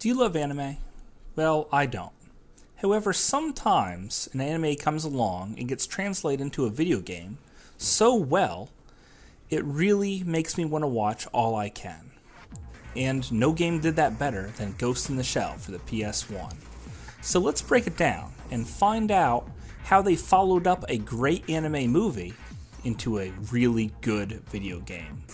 Do you love anime? Well, I don't. However, sometimes an anime comes along and gets translated into a video game so well, it really makes me want to watch all I can. And no game did that better than Ghost in the Shell for the PS1. So let's break it down and find out how they followed up a great anime movie into a really good video game.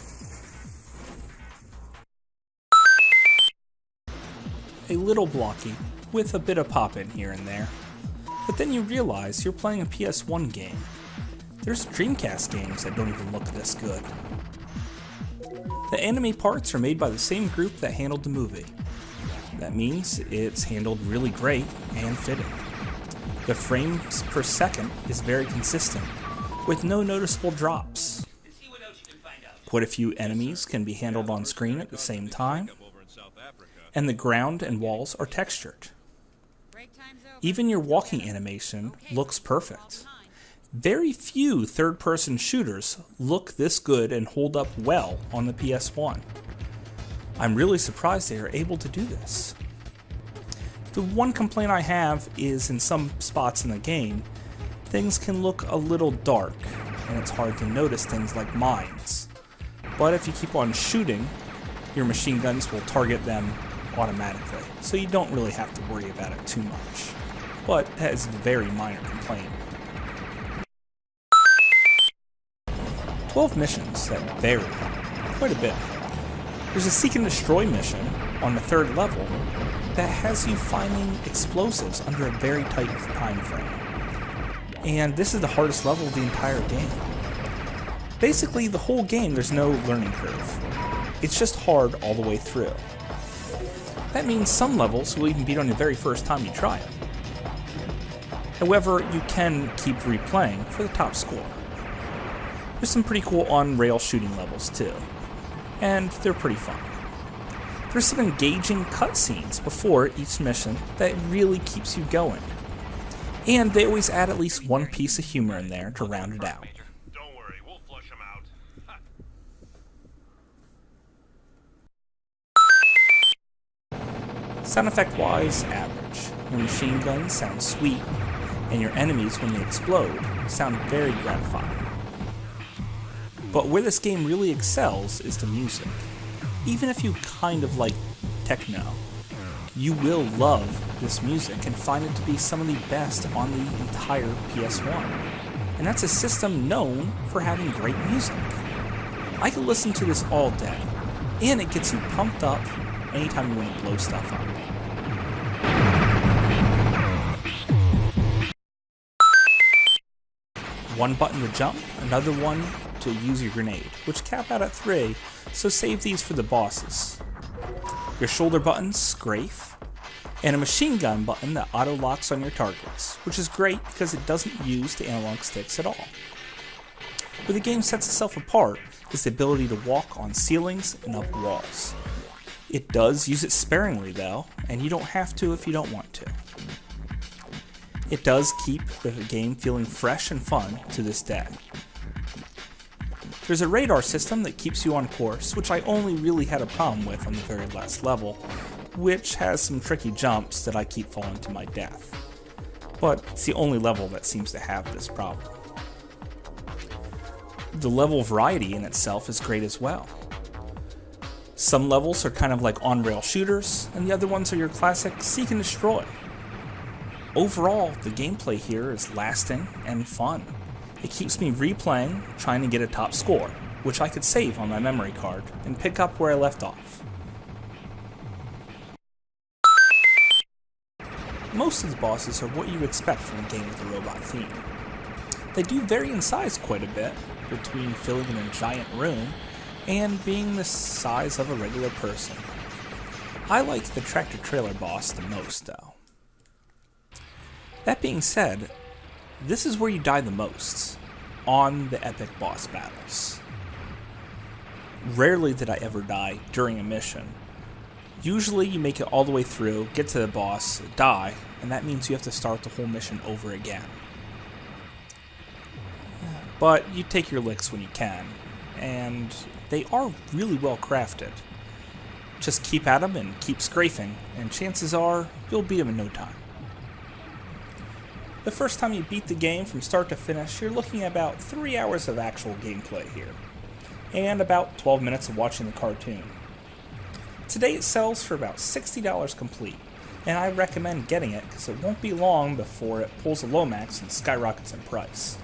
A little blocky, with a bit of pop-in here and there. But then you realize you're playing a PS1 game. There's Dreamcast games that don't even look this good. The anime parts are made by the same group that handled the movie. That means it's handled really great and fitting. The frames per second is very consistent, with no noticeable drops. Quite a few enemies can be handled on screen at the same time, and the ground and walls are textured. Even your walking animation looks perfect. Very few third-person shooters look this good and hold up well on the PS1. I'm really surprised they are able to do this. The one complaint I have is in some spots in the game, things can look a little dark, and it's hard to notice things like mines. But if you keep on shooting, your machine guns will target them automatically, so you don't really have to worry about it too much. But that is a very minor complaint. 12 missions that vary quite a bit. There's a seek and destroy mission on the third level that has you finding explosives under a very tight time frame. And this is the hardest level of the entire game. Basically, the whole game there's no learning curve. It's just hard all the way through. That means some levels will even beat on the very first time you try it. However, you can keep replaying for the top score. There's some pretty cool on-rail shooting levels too, and they're pretty fun. There's some engaging cutscenes before each mission that really keeps you going, and they always add at least one piece of humor in there to round it out. Don't worry, we'll flush them out. Sound effect wise, average. Your machine guns sound sweet, and your enemies, when they explode, sound very gratifying. But where this game really excels is the music. Even if you kind of like techno, you will love this music and find it to be some of the best on the entire PS1. And that's a system known for having great music. I could listen to this all day, and it gets you pumped up anytime you want to blow stuff up. One button to jump, another one to use your grenade, which cap out at 3, so save these for the bosses. Your shoulder buttons, strafe, and a machine gun button that auto-locks on your targets, which is great because it doesn't use the analog sticks at all. Where the game sets itself apart is the ability to walk on ceilings and up walls. It does use it sparingly though, and you don't have to if you don't want to. It does keep the game feeling fresh and fun to this day. There's a radar system that keeps you on course, which I only really had a problem with on the very last level, which has some tricky jumps that I keep falling to my death. But it's the only level that seems to have this problem. The level variety in itself is great as well. Some levels are kind of like on-rail shooters, and the other ones are your classic seek and destroy. Overall, the gameplay here is lasting and fun. It keeps me replaying, trying to get a top score, which I could save on my memory card and pick up where I left off. Most of the bosses are what you expect from a game with a robot theme. They do vary in size quite a bit, between filling in a giant room and being the size of a regular person. I like the tractor-trailer boss the most, though. That being said, this is where you die the most, on the epic boss battles. Rarely did I ever die during a mission. Usually you make it all the way through, get to the boss, die, and that means you have to start the whole mission over again. But you take your licks when you can, and they are really well crafted. Just keep at 'em and keep scraping, and chances are you'll beat 'em in no time. The first time you beat the game from start to finish, you're looking at about 3 hours of actual gameplay here, and about 12 minutes of watching the cartoon. Today it sells for about $60 complete, and I recommend getting it because it won't be long before it pulls a Lomax and skyrockets in price.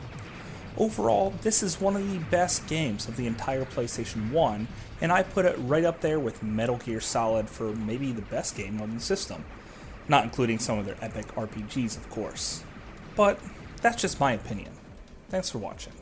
Overall, this is one of the best games of the entire PlayStation 1, and I put it right up there with Metal Gear Solid for maybe the best game on the system, not including some of their epic RPGs, of course. But that's just my opinion. Thanks for watching.